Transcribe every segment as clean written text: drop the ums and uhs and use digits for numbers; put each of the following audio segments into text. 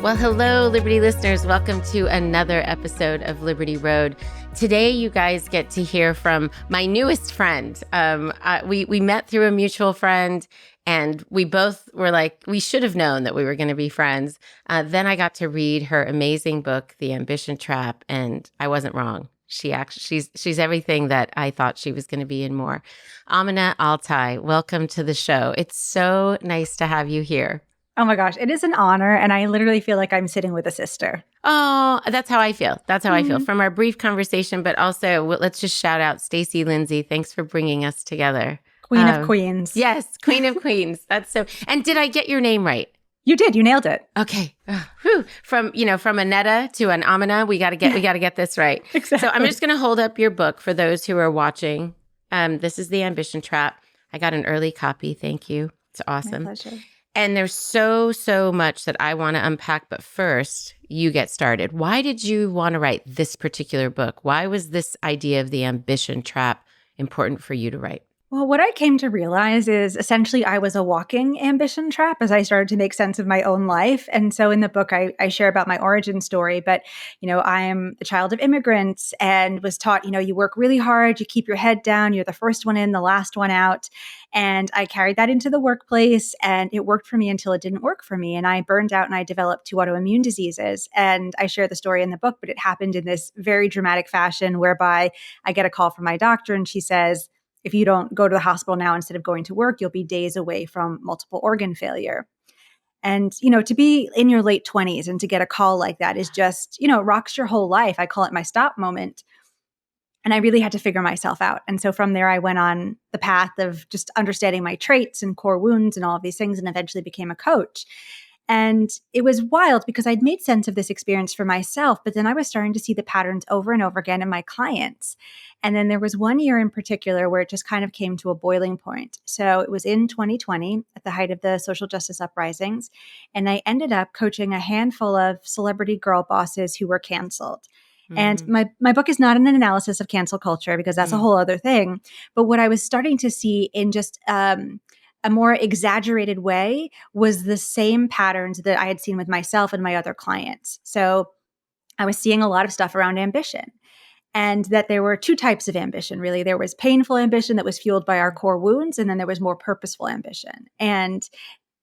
Well, hello, Liberty listeners. Welcome to another episode of Liberty Road. Today, you guys get to hear from my newest friend. We met through a mutual friend, and we both were like, we should have known that we were going to be friends. Then I got to read her amazing book, The Ambition Trap, and I wasn't wrong. She's everything that I thought she was going to be and more. Amina AlTai, welcome to the show. It's so nice to have you here. Oh my gosh, it is an honor. And I literally feel like I'm sitting with a sister. Oh, that's how I feel. That's how I feel from our brief conversation. But also, let's just shout out Stacey Lindsay. Thanks for bringing us together. Queen of Queens. Yes, Queen of Queens. That's so. And did I get your name right? You did. You nailed it. Okay. From Annetta to an Amina, we got to get this right. Exactly. So I'm just going to hold up your book for those who are watching. This is The Ambition Trap. I got an early copy. Thank you. It's awesome. My pleasure. And there's so much that I want to unpack. But first, you get started. Why did you want to write this particular book? Why was this idea of the ambition trap important for you to write? Well, what I came to realize is essentially I was a walking ambition trap as I started to make sense of my own life. And so in the book, I share about my origin story. But, I am the child of immigrants and was taught, you work really hard, you keep your head down, you're the first one in, the last one out. And I carried that into the workplace, and it worked for me until it didn't work for me. And I burned out and I developed 2 autoimmune diseases. And I share the story in the book, but it happened in this very dramatic fashion whereby I get a call from my doctor and she says, if you don't go to the hospital now instead of going to work, you'll be days away from multiple organ failure. And, to be in your late 20s and to get a call like that is just, rocks your whole life. I call it my stop moment. And I really had to figure myself out. And so from there, I went on the path of just understanding my traits and core wounds and all of these things, and eventually became a coach. And it was wild because I'd made sense of this experience for myself, but then I was starting to see the patterns over and over again in my clients. And then there was one year in particular where it just kind of came to a boiling point. So it was in 2020 at the height of the social justice uprisings. And I ended up coaching a handful of celebrity girl bosses who were canceled. And my book is not an analysis of cancel culture because that's a whole other thing. But what I was starting to see in just a more exaggerated way was the same patterns that I had seen with myself and my other clients. So I was seeing a lot of stuff around ambition, and that there were 2 types of ambition, really. There was painful ambition that was fueled by our core wounds, and then there was more purposeful ambition. And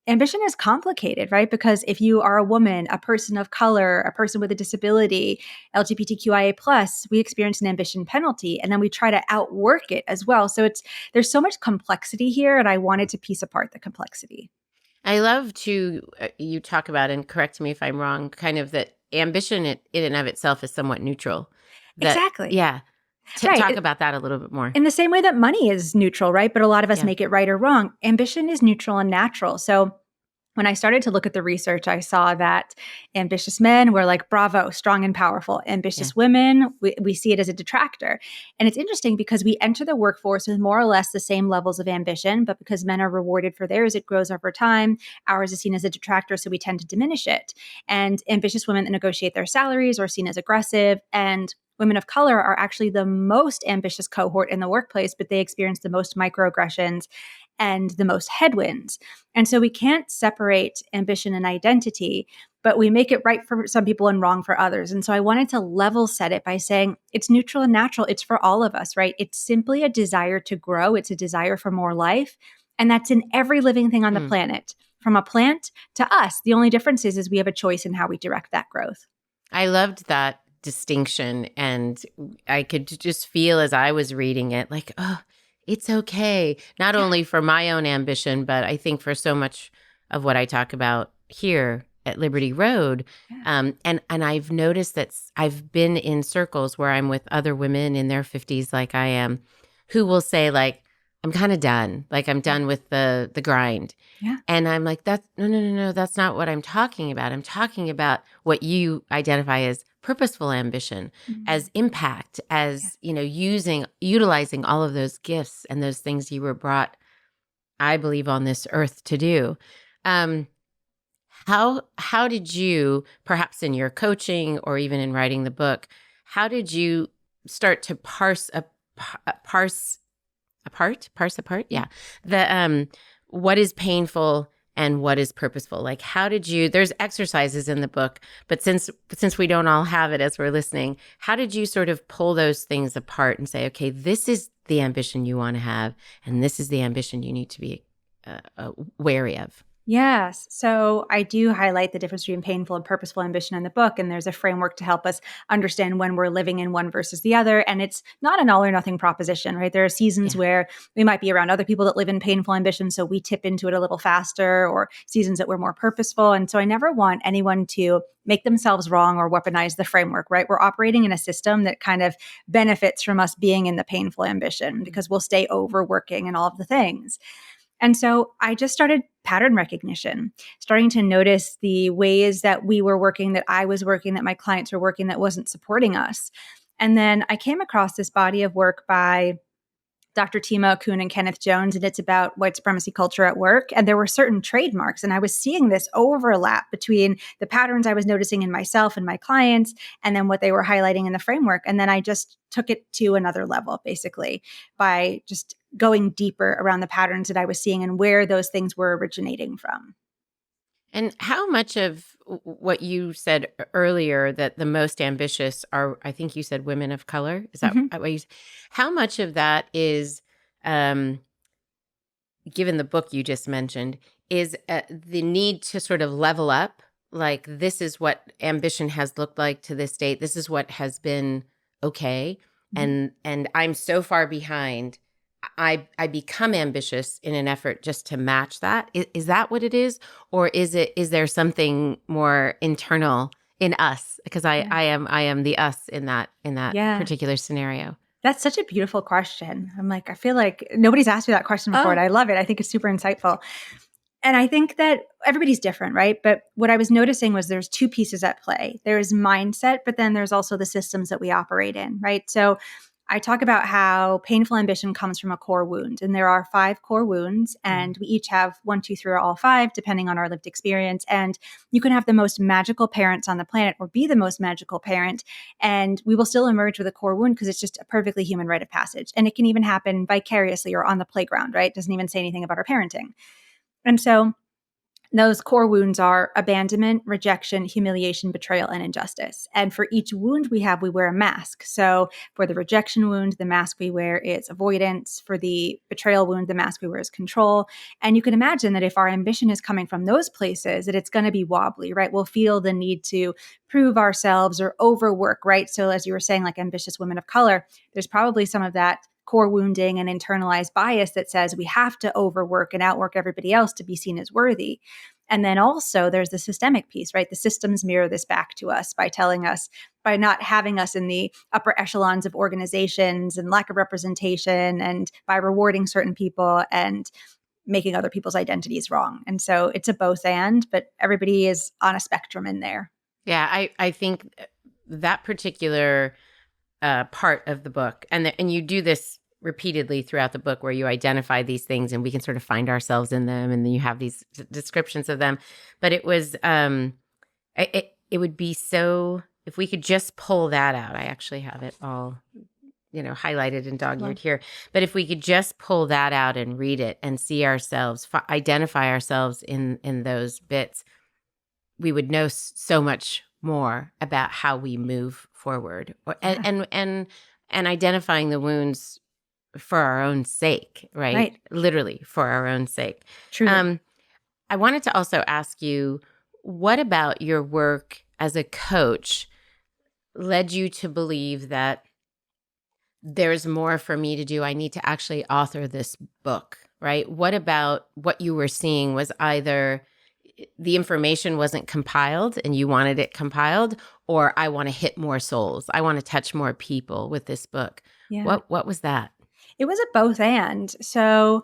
ambition is complicated, right? Because if you are a woman, a person of color, a person with a disability, LGBTQIA+, we experience an ambition penalty, and then we try to outwork it as well. So there's so much complexity here, and I wanted to piece apart the complexity. I love you talk about, and correct me if I'm wrong, kind of that ambition in and of itself is somewhat neutral. Exactly. Yeah. Right. Talk about that a little bit more. In the same way that money is neutral, right? But a lot of us make it right or wrong. Ambition is neutral and natural. So when I started to look at the research, I saw that ambitious men were like, bravo, strong and powerful. Ambitious women, we see it as a detractor. And it's interesting because we enter the workforce with more or less the same levels of ambition, but because men are rewarded for theirs, it grows over time. Ours is seen as a detractor, so we tend to diminish it. And ambitious women that negotiate their salaries are seen as aggressive, and women of color are actually the most ambitious cohort in the workplace, but they experience the most microaggressions and the most headwinds. And so we can't separate ambition and identity, but we make it right for some people and wrong for others. And so I wanted to level set it by saying it's neutral and natural. It's for all of us, right? It's simply a desire to grow. It's a desire for more life. And that's in every living thing on the planet, from a plant to us. The only difference is we have a choice in how we direct that growth. I loved that distinction, and I could just feel as I was reading it like, oh, it's okay, not only for my own ambition, but I think for so much of what I talk about here at Liberty Road. And I've noticed that I've been in circles where I'm with other women in their 50s like I am, who will say like, I'm kind of done. Like I'm done with the grind. Yeah. And I'm like, no, that's not what I'm talking about. I'm talking about what you identify as purposeful ambition, as impact, as, utilizing all of those gifts and those things you were brought, I believe, on this earth to do. How did you, perhaps in your coaching or even in writing the book, how did you start to parse apart? Yeah. What is painful and what is purposeful? Like, how did you, there's exercises in the book, but since we don't all have it as we're listening, how did you sort of pull those things apart and say, okay, this is the ambition you want to have, and this is the ambition you need to be wary of? Yes. So I do highlight the difference between painful and purposeful ambition in the book. And there's a framework to help us understand when we're living in one versus the other. And it's not an all or nothing proposition, right? There are seasons where we might be around other people that live in painful ambition. So we tip into it a little faster, or seasons that we're more purposeful. And so I never want anyone to make themselves wrong or weaponize the framework, right? We're operating in a system that kind of benefits from us being in the painful ambition because we'll stay overworking and all of the things. And so I just started pattern recognition, starting to notice the ways that we were working, that I was working, that my clients were working, that wasn't supporting us. And then I came across this body of work by Dr. Tima Okun and Kenneth Jones, and it's about white supremacy culture at work. And there were certain trademarks, and I was seeing this overlap between the patterns I was noticing in myself and my clients, and then what they were highlighting in the framework. And then I just took it to another level, basically, by just going deeper around the patterns that I was seeing and where those things were originating from. And how much of what you said earlier, that the most ambitious are, I think you said women of color. Is that what you said? How much of that is, given the book you just mentioned, is the need to sort of level up? Like, this is what ambition has looked like to this date. This is what has been okay. And I'm so far behind. I become ambitious in an effort just to match that. Is that what it is? Or is there something more internal in us? Because I am the us in that particular scenario. That's such a beautiful question. I'm like, I feel like nobody's asked me that question before, and I love it. I think it's super insightful. And I think that everybody's different, right? But what I was noticing was there's two pieces at play. There's mindset, but then there's also the systems that we operate in, right? So I talk about how painful ambition comes from a core wound. And there are 5 core wounds, and we each have 1, 2, 3, or all 5, depending on our lived experience. And you can have the most magical parents on the planet or be the most magical parent, and we will still emerge with a core wound because it's just a perfectly human rite of passage. And it can even happen vicariously or on the playground, right? It doesn't even say anything about our parenting. And so those core wounds are abandonment, rejection, humiliation, betrayal, and injustice. And for each wound we have, we wear a mask. So for the rejection wound, the mask we wear is avoidance. For the betrayal wound, the mask we wear is control. And you can imagine that if our ambition is coming from those places, that it's going to be wobbly, right? We'll feel the need to prove ourselves or overwork, right? So as you were saying, like ambitious women of color, there's probably some of that core wounding and internalized bias that says we have to overwork and outwork everybody else to be seen as worthy. And then also there's the systemic piece, right? The systems mirror this back to us by telling us, by not having us in the upper echelons of organizations and lack of representation, and by rewarding certain people and making other people's identities wrong. And so it's a both and, but everybody is on a spectrum in there. Yeah, I think that particular part of the book, and you do this repeatedly throughout the book, where you identify these things and we can sort of find ourselves in them, and then you have these descriptions of them. But it was it would be so, if we could just pull that out. I actually have it all highlighted and dog-eared here, but if we could just pull that out and read it and see ourselves, identify ourselves in those bits, we would know so much more about how we move forward, and identifying the wounds for our own sake, right? Literally for our own sake. Truly. I wanted to also ask you, what about your work as a coach led you to believe that there's more for me to do? I need to actually author this book, right? What about what you were seeing was either the information wasn't compiled and you wanted it compiled, or I want to hit more souls, I want to touch more people with this book? Yeah. What was that? It was a both and. So,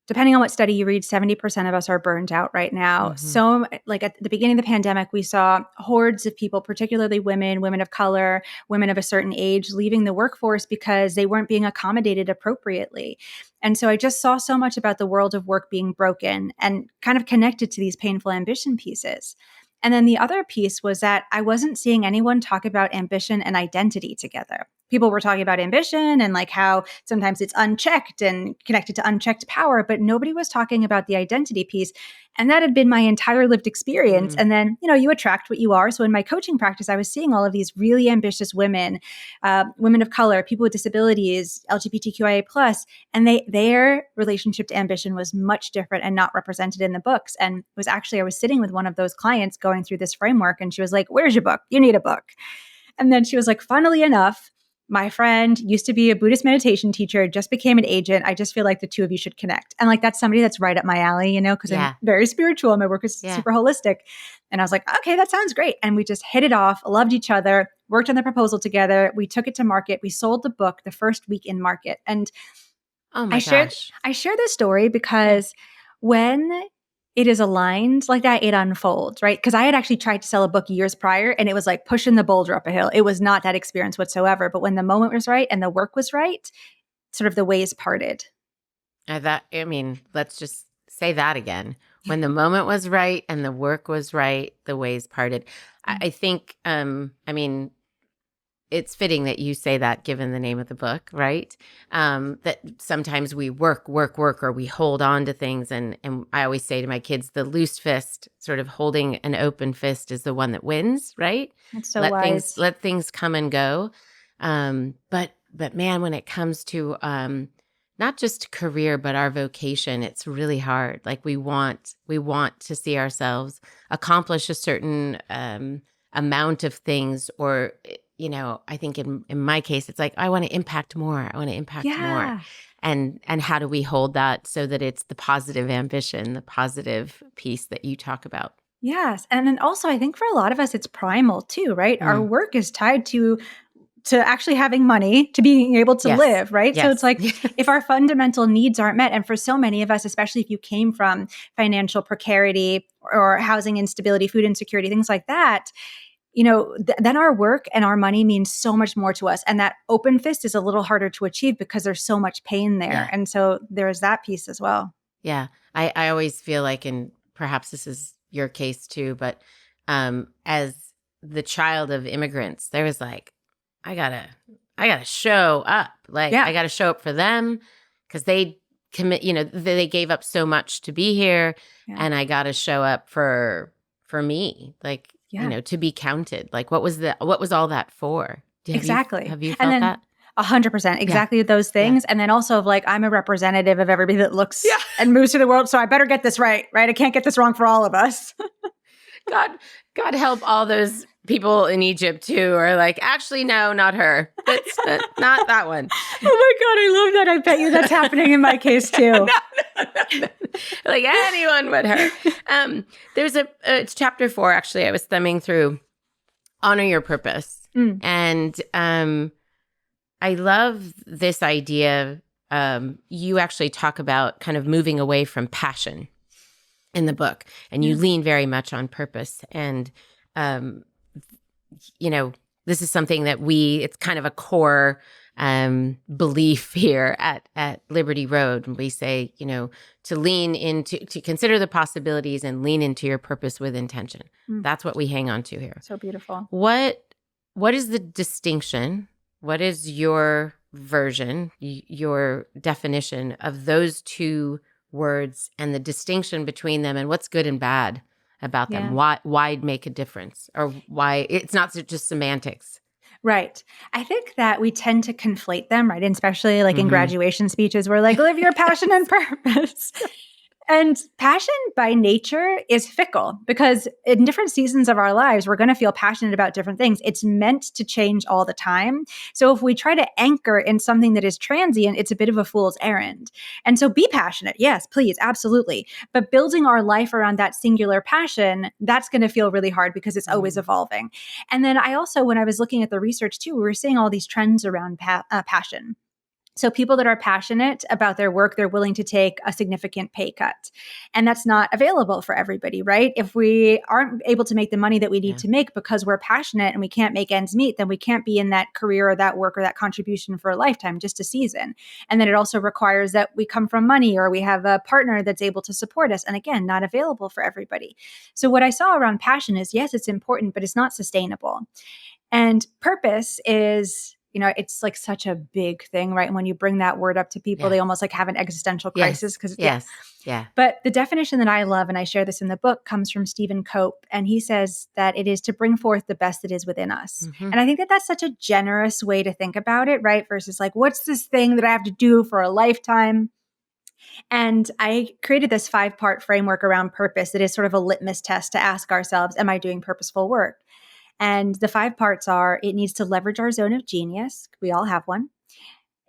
depending on what study you read, 70% of us are burnt out right now. So, like at the beginning of the pandemic, we saw hordes of people, particularly women of color, women of a certain age, leaving the workforce because they weren't being accommodated appropriately. And so I just saw so much about the world of work being broken and kind of connected to these painful ambition pieces. And then the other piece was that I wasn't seeing anyone talk about ambition and identity together. people were talking about ambition and like how sometimes it's unchecked and connected to unchecked power, but nobody was talking about the identity piece. And that had been my entire lived experience. And then, you attract what you are. So in my coaching practice, I was seeing all of these really ambitious women, women of color, people with disabilities, LGBTQIA+, and their relationship to ambition was much different and not represented in the books. And it was actually, I was sitting with one of those clients going through this framework, and she was like, "Where's your book? You need a book." And then she was like, "Funnily enough, my friend used to be a Buddhist meditation teacher, just became an agent. I just feel like the two of you should connect." And like, that's somebody that's right up my alley, because I'm very spiritual and my work is super holistic. And I was like, okay, that sounds great. And we just hit it off, loved each other, worked on the proposal together. We took it to market. We sold the book the first week in market. And I share this story because when it is aligned like that, it unfolds, right? Because I had actually tried to sell a book years prior, and it was like pushing the boulder up a hill. It was not that experience whatsoever. But when the moment was right and the work was right, sort of the ways parted. Let's just say that again. When the moment was right and the work was right, the ways parted. I think, it's fitting that you say that given the name of the book, right? That sometimes we work, or we hold on to things. And I always say to my kids, the loose fist, sort of holding an open fist, is the one that wins, right? That's so wise. Let things come and go. But man, when it comes to not just career, but our vocation, it's really hard. Like we want to see ourselves accomplish a certain amount of things, or I think in my case, it's like, I want to impact more. I want to impact more. And how do we hold that so that it's the positive ambition, the positive piece that you talk about? Yes. And then also, I think for a lot of us, it's primal too, right? Our work is tied to actually having money, to being able to live, right? So it's like, if our fundamental needs aren't met, and for so many of us, especially if you came from financial precarity or housing instability, food insecurity, things like that, then our work and our money means so much more to us. And that open fist is a little harder to achieve because there's so much pain there. Yeah. And so there's that piece as well. Yeah. I always feel like, and perhaps this is your case too, but as the child of immigrants, there was like, I gotta show up. Like I gotta show up for them because they commit, they gave up so much to be here, and I gotta show up for me. Like, to be counted. Like, what was all that for? Exactly. Have you felt that? 100%. Exactly those things. And then also of like, I'm a representative of everybody that looks and moves through the world. So I better get this right? I can't get this wrong for all of us. God help all those people in Egypt who are like, actually, no, not her. That's not that one. Oh my God, I love that. I bet you that's happening in my case too. No. Like anyone but her. There's it's chapter 4, actually. I was thumbing through Honor Your Purpose. And I love this idea. You actually talk about kind of moving away from passion in the book, and you lean very much on purpose. And, this is something that it's kind of a core belief here at Liberty Road. And we say, to lean into, to consider the possibilities and lean into your purpose with intention. That's what we hang on to here. So beautiful. What is the distinction? What is your version, your definition of those two words and the distinction between them, and what's good and bad about them? Why make a difference, or why it's not just semantics? Right. I think that we tend to conflate them, right? And especially like in graduation speeches, we're like, live your passion and purpose. And passion by nature is fickle, because in different seasons of our lives, we're going to feel passionate about different things. It's meant to change all the time. So if we try to anchor in something that is transient, it's a bit of a fool's errand. And so be passionate. Yes, please. Absolutely. But building our life around that singular passion, that's going to feel really hard because it's always evolving. And then I also, when I was looking at the research too, we were seeing all these trends around passion. So people that are passionate about their work, they're willing to take a significant pay cut. And that's not available for everybody, right? If we aren't able to make the money that we need to make because we're passionate and we can't make ends meet, then we can't be in that career or that work or that contribution for a lifetime, just a season. And then it also requires that we come from money or we have a partner that's able to support us. And again, not available for everybody. So what I saw around passion is, yes, it's important, but it's not sustainable. And purpose is, it's like such a big thing, right? And when you bring that word up to people, Yeah. they almost like have an existential crisis Yes. Yes. Yeah. But the definition that I love, and I share this in the book, comes from Stephen Cope. And he says that it is to bring forth the best that is within us. Mm-hmm. And I think that that's such a generous way to think about it, right? Versus like, what's this thing that I have to do for a lifetime? And I created this 5-part framework around purpose that is sort of a litmus test to ask ourselves, am I doing purposeful work? And the 5 parts are, it needs to leverage our zone of genius. We all have one.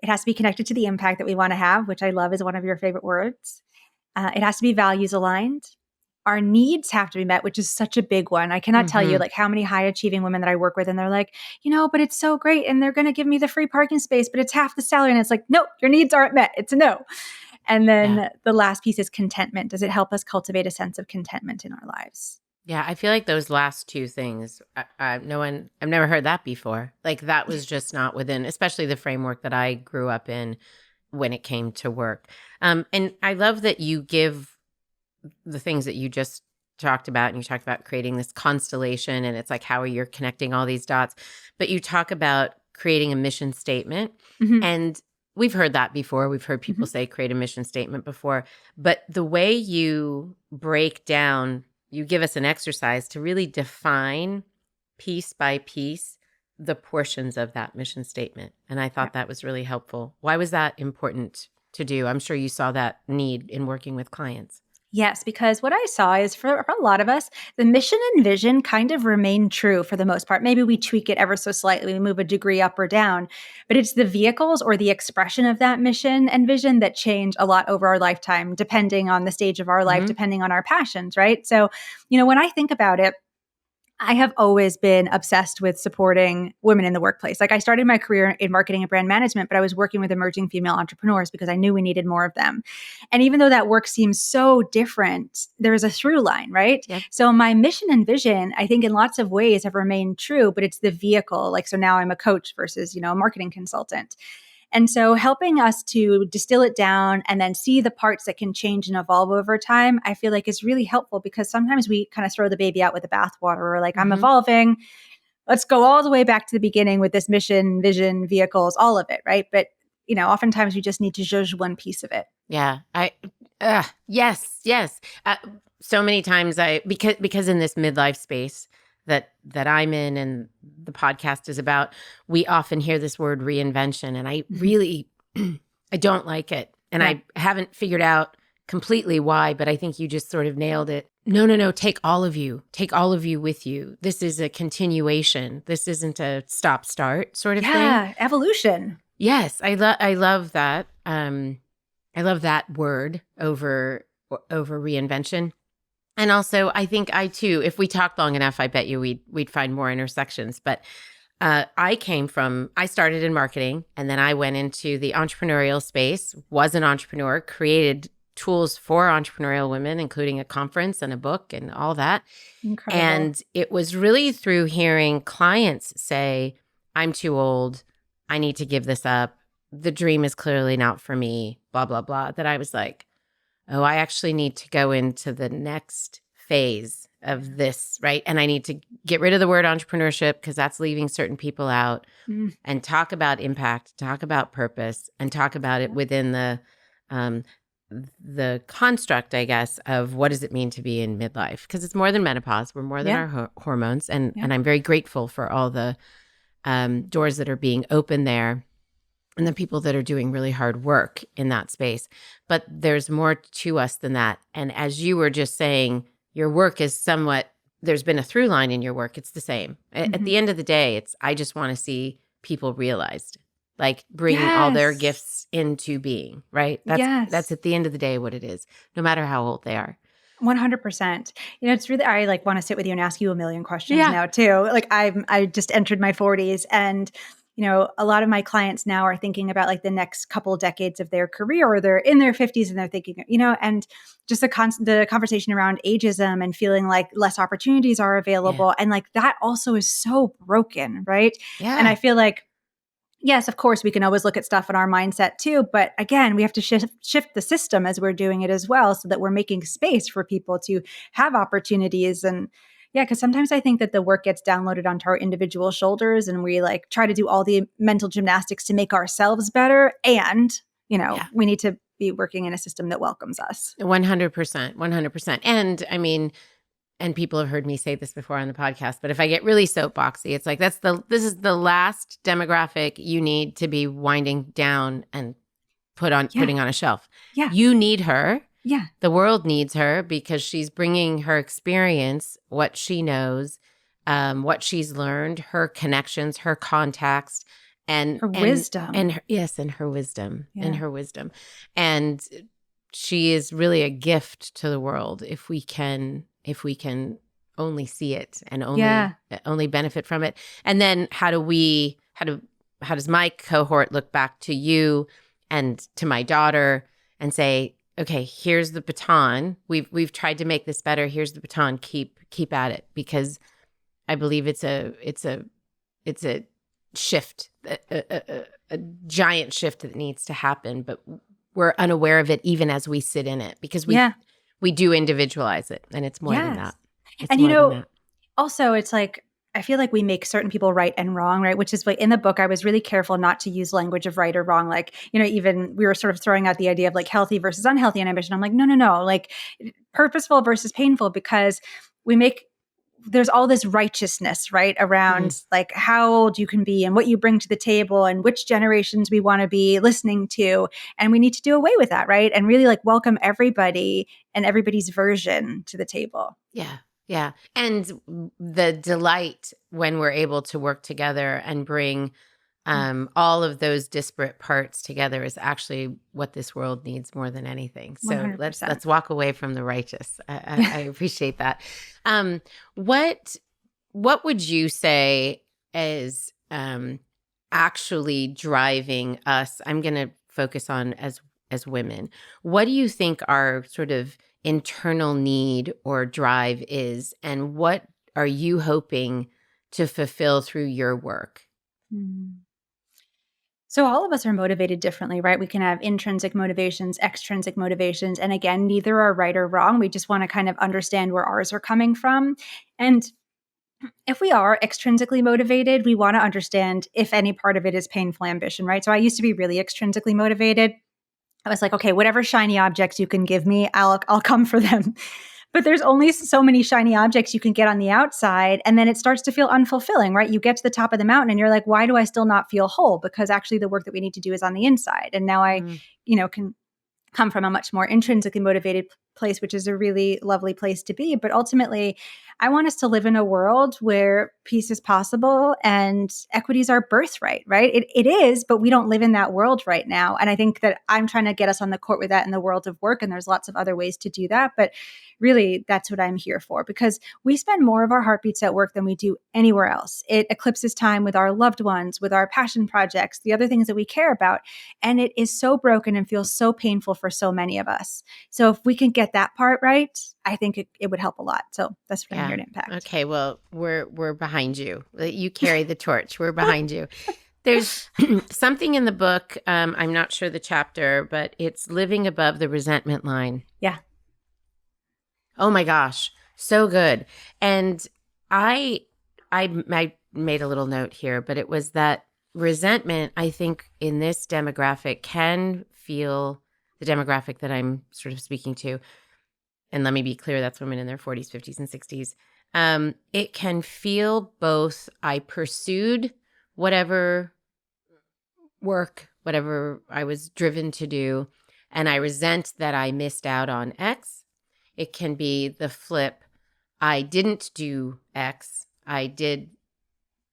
It has to be connected to the impact that we want to have, which I love is one of your favorite words. It has to be values aligned. Our needs have to be met, which is such a big one. I cannot tell you like how many high achieving women that I work with, and they're like, but it's so great. And they're going to give me the free parking space, but it's half the salary. And it's like, nope, your needs aren't met. It's a no. And then the last piece is contentment. Does it help us cultivate a sense of contentment in our lives? Yeah, I feel like those last 2 things, I've never heard that before. Like that was just not within, especially the framework that I grew up in when it came to work. And I love that you give the things that you just talked about, and you talked about creating this constellation, and it's like how you're connecting all these dots. But you talk about creating a mission statement, and we've heard that before. We've heard people say create a mission statement before, but the way you break down, you give us an exercise to really define piece by piece the portions of that mission statement. And I thought that was really helpful. Why was that important to do? I'm sure you saw that need in working with clients. Yes, because what I saw is for a lot of us, the mission and vision kind of remain true for the most part. Maybe we tweak it ever so slightly, we move a degree up or down, but it's the vehicles or the expression of that mission and vision that change a lot over our lifetime, depending on the stage of our life, depending on our passions, right? So, when I think about it, I have always been obsessed with supporting women in the workplace. Like I started my career in marketing and brand management, but I was working with emerging female entrepreneurs because I knew we needed more of them. And even though that work seems so different, there's a through line, right? Yep. So my mission and vision, I think in lots of ways have remained true, but it's the vehicle. Like, so now I'm a coach versus, a marketing consultant. And so helping us to distill it down and then see the parts that can change and evolve over time, I feel like is really helpful because sometimes we kind of throw the baby out with the bathwater. We're like, I'm evolving. Let's go all the way back to the beginning with this mission, vision, vehicles, all of it, right? But, oftentimes we just need to judge one piece of it. Yeah. Yes. So many times because in this midlife space that I'm in and the podcast is about, we often hear this word reinvention, and I really, I don't like it. And I haven't figured out completely why, but I think you just sort of nailed it. No. Take all of you with you. This is a continuation. This isn't a stop start sort of thing. Yeah. Evolution. Yes. I love that. I love that word over reinvention. And also, I think if we talked long enough, I bet you we'd find more intersections. But I started in marketing, and then I went into the entrepreneurial space, was an entrepreneur, created tools for entrepreneurial women, including a conference and a book and all that. Incredible. And it was really through hearing clients say, I'm too old, I need to give this up, the dream is clearly not for me, blah, blah, blah, that I was like, oh, I actually need to go into the next phase of this, right? And I need to get rid of the word entrepreneurship because that's leaving certain people out, and talk about impact, talk about purpose, and talk about it within the construct, I guess, of what does it mean to be in midlife? Because it's more than menopause. We're more than our hormones. And I'm very grateful for all the doors that are being opened there, and the people that are doing really hard work in that space. But there's more to us than that. And as you were just saying, your work is there's been a through line in your work. It's the same. At the end of the day, I just want to see people realized, like bringing all their gifts into being, right? That's at the end of the day what it is, no matter how old they are. 100%. It's really, I want to sit with you and ask you a million questions now too. Like I just entered my 40s, and a lot of my clients now are thinking about like the next couple of decades of their career, or they're in their 50s and they're thinking, and just the conversation around ageism and feeling like less opportunities are available. And like that also is so broken, right? Yeah. And I feel like, yes, of course, we can always look at stuff in our mindset too. But again, we have to shift the system as we're doing it as well, so that we're making space for people to have opportunities. And Yeah, because sometimes I think that the work gets downloaded onto our individual shoulders and we like try to do all the mental gymnastics to make ourselves better. And, Yeah. we need to be working in a system that welcomes us. 100%. 100%. And I mean, and people have heard me say this before on the podcast, but if I get really soapboxy, it's like this is the last demographic you need to be winding down and putting on a shelf. Yeah. You need her. Yeah. The world needs her because she's bringing her experience, what she knows, what she's learned, her connections, her contacts, and Her wisdom. and her wisdom, and she is really a gift to the world if we can only see it and only benefit from it. And then how does my cohort look back to you and to my daughter and say, okay, here's the baton. We've tried to make this better. Here's the baton. Keep at it, because I believe it's a shift, a giant shift that needs to happen, but we're unaware of it even as we sit in it, because we do individualize it, and it's more than that. And also it's like, I feel like we make certain people right and wrong, right? Which is like in the book, I was really careful not to use language of right or wrong. Like, even we were sort of throwing out the idea of like healthy versus unhealthy in ambition. I'm like, no, like purposeful versus painful, because there's all this righteousness, right? Around like how old you can be and what you bring to the table and which generations we want to be listening to. And we need to do away with that, right? And really like welcome everybody and everybody's version to the table. Yeah. Yeah. And the delight when we're able to work together and bring all of those disparate parts together is actually what this world needs more than anything. So 100%. let's walk away from the righteous. I appreciate that. What would you say is actually driving us? I'm going to focus on as women. What do you think our sort of internal need or drive is, and what are you hoping to fulfill through your work? So all of us are motivated differently, right? We can have intrinsic motivations, extrinsic motivations. And again, neither are right or wrong. We just want to kind of understand where ours are coming from. And if we are extrinsically motivated, we want to understand if any part of it is painful ambition, right? So I used to be really extrinsically motivated. I was like, okay, whatever shiny objects you can give me, I'll come for them. But there's only so many shiny objects you can get on the outside. And then it starts to feel unfulfilling, right? You get to the top of the mountain and you're like, why do I still not feel whole? Because actually the work that we need to do is on the inside. And now I, can come from a much more intrinsically motivated place, which is a really lovely place to be. But ultimately, I want us to live in a world where peace is possible and equity is our birthright, right? It is, but we don't live in that world right now. And I think that I'm trying to get us on the court with that in the world of work. And there's lots of other ways to do that. But really, that's what I'm here for, because we spend more of our heartbeats at work than we do anywhere else. It eclipses time with our loved ones, with our passion projects, the other things that we care about. And it is so broken and feels so painful for so many of us. So if we can get that part right, I think it would help a lot. So that's what I'm here to impact. Okay, well, we're behind you. You carry the torch. We're behind you. There's something in the book, I'm not sure the chapter, but it's living above the resentment line. Yeah. Oh my gosh, so good. And I made a little note here, but it was that resentment, I think, in this demographic can feel the demographic that I'm sort of speaking to. And let me be clear, that's women in their 40s, 50s, and 60s. It can feel both, I pursued whatever work, whatever I was driven to do, and I resent that I missed out on X. It can be the flip, I didn't do X. I did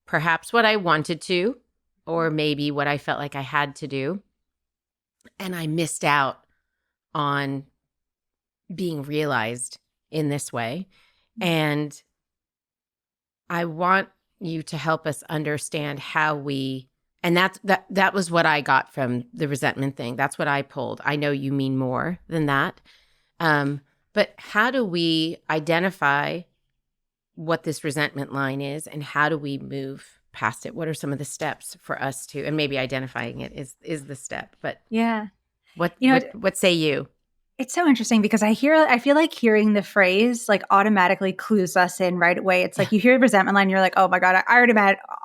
perhaps what I wanted to, or maybe what I felt like I had to do, and I missed out on being realized in this way. And I want you to help us understand how and that was what I got from the resentment thing. That's what I pulled. I know you mean more than that. But how do we identify what this resentment line is, and how do we move past it? What are some of the steps for us to, and maybe identifying it is the step, but yeah. What say you? It's so interesting because I feel like hearing the phrase like automatically clues us in right away. It's Yeah. like you hear a resentment line, you're like, oh my God, I already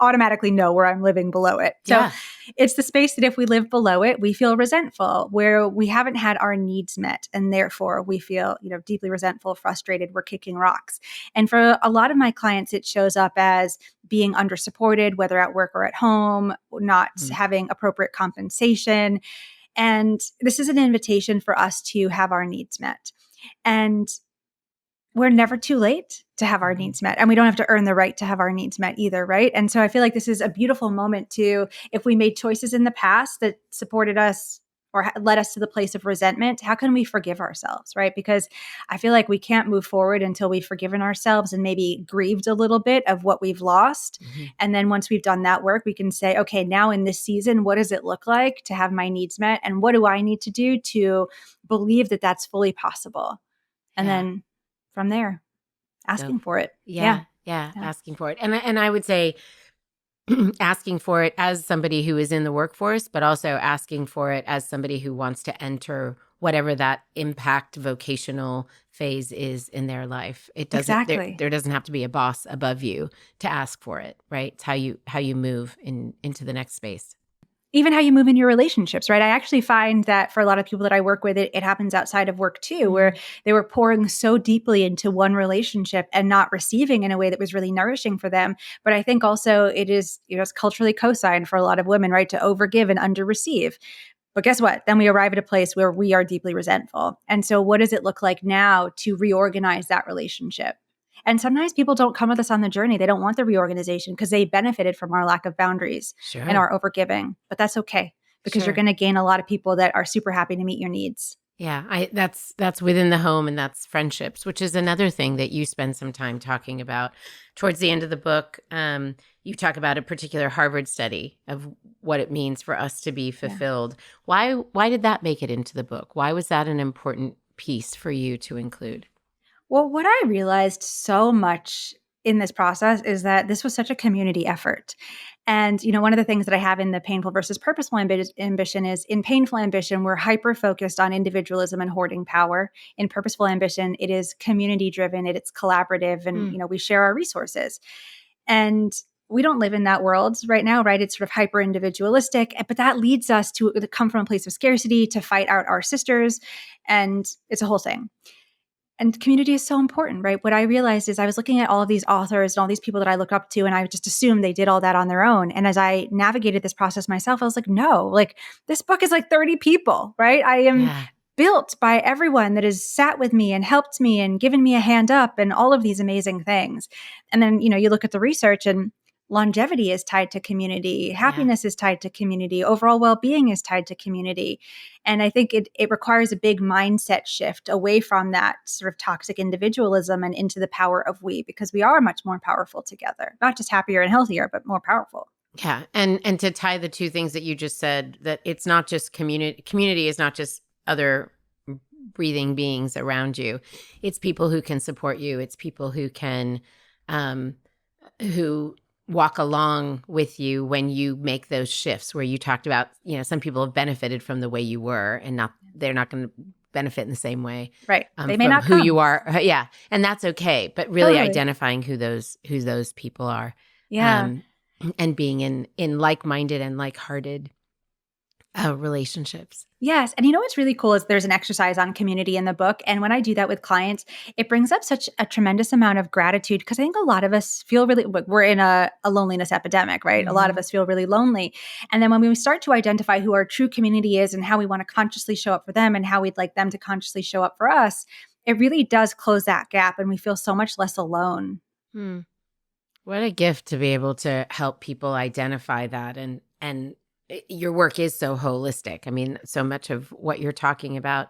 automatically know where I'm living below it. So Yeah. it's the space that if we live below it, we feel resentful, where we haven't had our needs met. And therefore we feel, deeply resentful, frustrated, we're kicking rocks. And for a lot of my clients, it shows up as being under supported, whether at work or at home, not Mm. having appropriate compensation. And this is an invitation for us to have our needs met. And we're never too late to have our needs met. And we don't have to earn the right to have our needs met either, right? And so I feel like this is a beautiful moment to, if we made choices in the past that supported us or led us to the place of resentment, how can we forgive ourselves, right? Because I feel like we can't move forward until we've forgiven ourselves and maybe grieved a little bit of what we've lost. Mm-hmm. And then once we've done that work, we can say, okay, now in this season, what does it look like to have my needs met? And what do I need to do to believe that that's fully possible? And then from there, asking for it. Yeah. Asking for it. And I would say asking for it as somebody who is in the workforce, but also asking for it as somebody who wants to enter whatever that impact vocational phase is in their life. It doesn't, Exactly. there doesn't have to be a boss above you to ask for it, right? It's how you move into the next space. Even how you move in your relationships, right? I actually find that for a lot of people that I work with, it happens outside of work too, where they were pouring so deeply into one relationship and not receiving in a way that was really nourishing for them. But I think also it is, it's culturally co-signed for a lot of women, right? To overgive and under-receive. But guess what? Then we arrive at a place where we are deeply resentful. And so what does it look like now to reorganize that relationship? And sometimes people don't come with us on the journey. They don't want the reorganization because they benefited from our lack of boundaries and our overgiving. But that's okay because you're going to gain a lot of people that are super happy to meet your needs. Yeah, that's within the home, and that's friendships, which is another thing that you spend some time talking about. Towards the end of the book, you talk about a particular Harvard study of what it means for us to be fulfilled. Yeah. Why did that make it into the book? Why was that an important piece for you to include? Well, what I realized so much in this process is that this was such a community effort. And, one of the things that I have in the painful versus purposeful ambition is in painful ambition, we're hyper focused on individualism and hoarding power. In purposeful ambition, it is community driven, it's collaborative, and, we share our resources. And we don't live in that world right now, right? It's sort of hyper individualistic, but that leads us to come from a place of scarcity, to fight out our sisters. And it's a whole thing. And community is so important, right? What I realized is I was looking at all of these authors and all these people that I look up to, and I just assumed they did all that on their own. And as I navigated this process myself, I was like, no, like this book is like 30 people, right? I am built by everyone that has sat with me and helped me and given me a hand up and all of these amazing things. And then, you look at the research and longevity is tied to community. Happiness is tied to community. Overall well-being is tied to community. And I think it requires a big mindset shift away from that sort of toxic individualism and into the power of we, because we are much more powerful together, not just happier and healthier, but more powerful. Yeah. And to tie the two things that you just said, that it's not just community is not just other breathing beings around you. It's people who can support you. It's people who can, who walk along with you when you make those shifts, where you talked about, some people have benefited from the way you were and they're not going to benefit in the same way. Right. They may not who come. you are. Yeah. And that's okay. But really identifying who those people are. Yeah. And being in like-minded and like-hearted relationships. Yes. And what's really cool is there's an exercise on community in the book. And when I do that with clients, it brings up such a tremendous amount of gratitude, because I think a lot of us feel we're in a loneliness epidemic, right? A lot of us feel really lonely. And then when we start to identify who our true community is and how we want to consciously show up for them and how we'd like them to consciously show up for us, it really does close that gap and we feel so much less alone. What a gift to be able to help people identify that. And your work is so holistic. I mean, so much of what you're talking about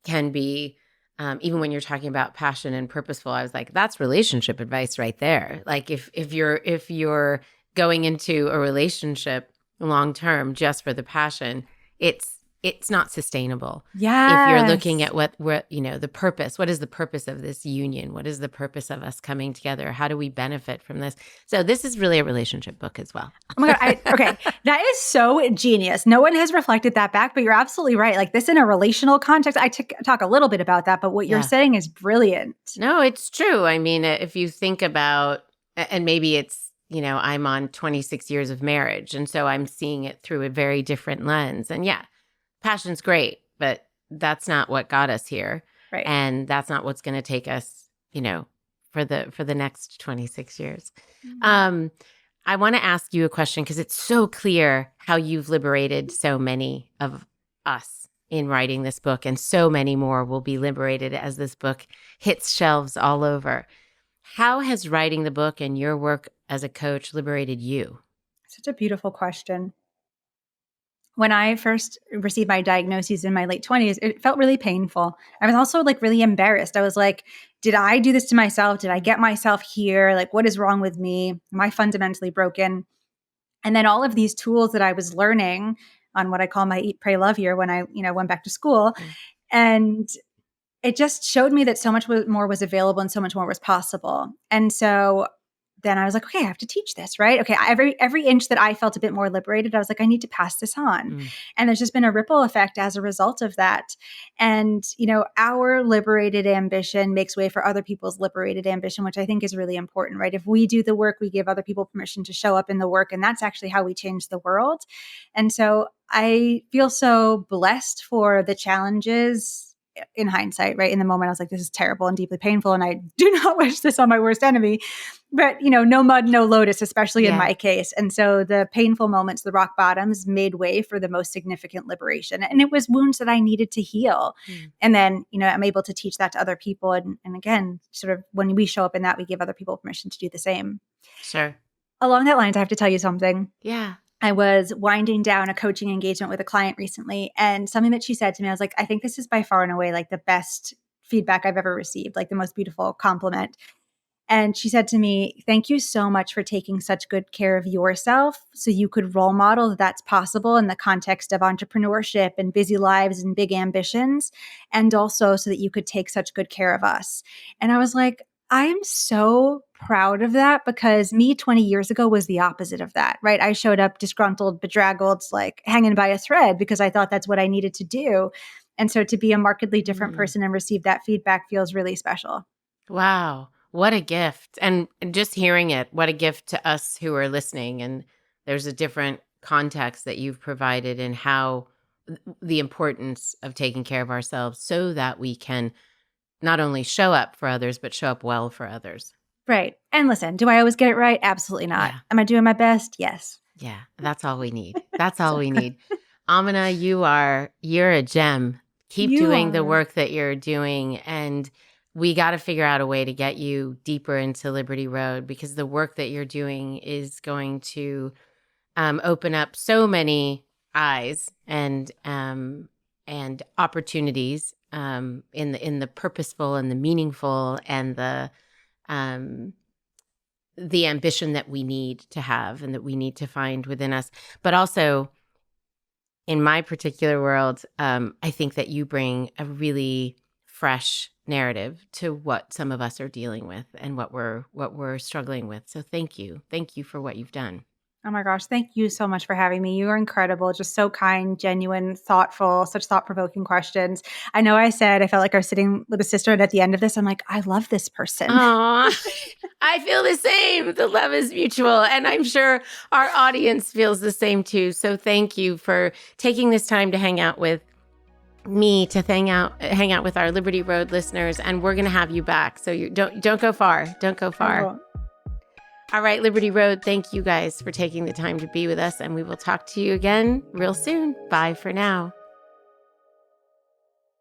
can be, even when you're talking about passion and purposeful, I was like, that's relationship advice right there. Like if you're going into a relationship long-term just for the passion, it's it's not sustainable. If you're looking Yes. at what the purpose, what is the purpose of this union? What is the purpose of us coming together? How do we benefit from this? So this is really a relationship book as well. Oh my God. Okay. That is so genius. No one has reflected that back, but you're absolutely right. Like this in a relational context, I talk a little bit about that, but what you're Yeah. saying is brilliant. No, it's true. I mean, if you think about, and maybe it's, I'm on 26 years of marriage. And so I'm seeing it through a very different lens. And yeah, passion's great, but that's not what got us here. Right. And that's not what's going to take us, for the next 26 years. Mm-hmm. I want to ask you a question because it's so clear how you've liberated so many of us in writing this book, and so many more will be liberated as this book hits shelves all over. How has writing the book and your work as a coach liberated you? Such a beautiful question. When I first received my diagnoses in my late 20s, it felt really painful. I was also like really embarrassed. I was like, did I do this to myself? Did I get myself here? Like, what is wrong with me? Am I fundamentally broken? And then all of these tools that I was learning on what I call my Eat, Pray, Love year when I, went back to school. Mm. And it just showed me that so much more was available and so much more was possible. And so then I was like, okay, I have to teach this, right? Okay, every inch that I felt a bit more liberated, I was like, I need to pass this on. Mm. And there's just been a ripple effect as a result of that. And, our liberated ambition makes way for other people's liberated ambition, which I think is really important, right? If we do the work, we give other people permission to show up in the work. And that's actually how we change the world. And so I feel so blessed for the challenges in hindsight, right? In the moment, I was like, this is terrible and deeply painful. And I do not wish this on my worst enemy. But, no mud, no lotus, especially in my case. And so the painful moments, the rock bottoms made way for the most significant liberation. And it was wounds that I needed to heal. Mm. And then, I'm able to teach that to other people. And again, sort of when we show up in that, we give other people permission to do the same. Sure. Along that lines, I have to tell you something. Yeah. I was winding down a coaching engagement with a client recently, and something that she said to me, I was like, I think this is by far and away like the best feedback I've ever received, like the most beautiful compliment. And she said to me, thank you so much for taking such good care of yourself so you could role model that that's possible in the context of entrepreneurship and busy lives and big ambitions, and also so that you could take such good care of us. And I was like, I am so proud of that, because me 20 years ago was the opposite of that, right? I showed up disgruntled, bedraggled, like hanging by a thread because I thought that's what I needed to do. And so to be a markedly different person and receive that feedback feels really special. Wow. What a gift. And just hearing it, what a gift to us who are listening. And there's a different context that you've provided in how the importance of taking care of ourselves so that we can not only show up for others, but show up well for others. Right. And listen, do I always get it right? Absolutely not. Yeah. Am I doing my best? Yes. Yeah. That's all we need. That's all we need. Amina, you're a gem. Keep doing the work that you're doing. And we got to figure out a way to get you deeper into Liberty Road, because the work that you're doing is going to open up so many eyes and opportunities in the purposeful and the meaningful and the ambition that we need to have and that we need to find within us. But also, in my particular world, I think that you bring a really fresh narrative to what some of us are dealing with and what we're struggling with. So thank you for what you've done. Oh my gosh, thank you so much for having me. You are incredible, just so kind, genuine, thoughtful, such thought-provoking questions. I know I said I felt like I was sitting with a sister, and at the end of this, I'm like, I love this person. Aww, I feel the same. The love is mutual, and I'm sure our audience feels the same too. So thank you for taking this time to hang out with me, to hang out with our Liberty Road listeners, and we're going to have you back. So you don't go far. Don't go far. All right, Liberty Road, thank you guys for taking the time to be with us, and we will talk to you again real soon. Bye for now.